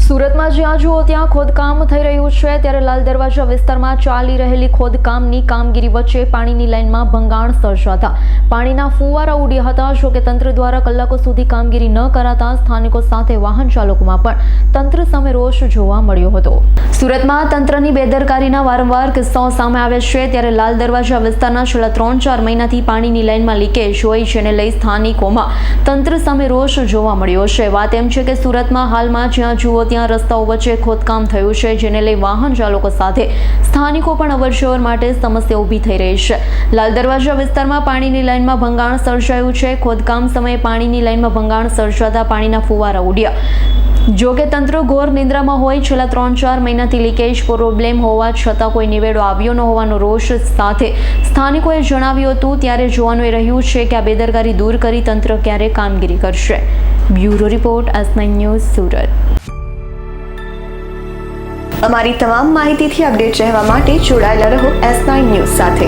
સુરતમાં જ્યાં જુઓ ત્યાં ખોદકામ થઈ રહ્યું છે ત્યારે લાલ દરવાજા વિસ્તારમાં ચાલી રહેલી ખોદકામની કામગીરી વચ્ચે પાણીની લાઇનમાં ભંગાણ સર્જાતા પાણીના ફુવારા ઉડ્યા હતા. જો કે તંત્ર દ્વારા કલાકો સુધી કામગીરી ન કરાતા સ્થાનિકો સાથે વાહન ચાલકોમાં પણ તંત્ર સામે રોષ જોવા મળ્યો હતો. સુરતમાં તંત્રની બેદરકારીના વારંવાર કિસ્સાઓ સામે આવે છે ત્યારે લાલ દરવાજા વિસ્તારના છેલ્લા 3-4 મહિનાથી પાણીની લાઇનમાં લીકેજ હોય જેને લઈ સ્થાનિકોમાં તંત્ર સામે રોષ જોવા મળ્યો છે. વાત એમ છે કે સુરતમાં હાલમાં જ્યાં જુઓ ત્યાં રસ્તાઓ વચ્ચે ખોદકામ થયું છે જેને લઈ વાહન ચાલકો સાથે સ્થાનિકો પણ અવરજવર માટે સમસ્યા ઊભી થઈ રહી છે. લાલ દરવાજા વિસ્તારમાં પાણીની લાઇનમાં ભંગાણ સર્જાયું છે. ખોદકામ સમયે પાણીની લાઇનમાં ભંગાણ સર્જાતા પાણીના ફુવારા ઉડ્યા. જો કે તંત્ર ઘોર નિંદ્રામાં હોય. છેલ્લા 3-4 મહિનાથી લીકેજ પ્રોબ્લેમ હોવા છતાં કોઈ નિવેડો આવ્યો ન હોવાનો રોષ સાથે સ્થાનિકોએ જણાવ્યું હતું. ત્યારે જોવાનું એ રહ્યું છે કે આ બેદરકારી દૂર કરી તંત્ર ક્યારે કામગીરી કરશે. Bureau report S9 news Surat. અમારી તમામ માહિતીથી અપડેટ રહેવા માટે જોડાયેલા રહો S9 ન્યૂઝ સાથે.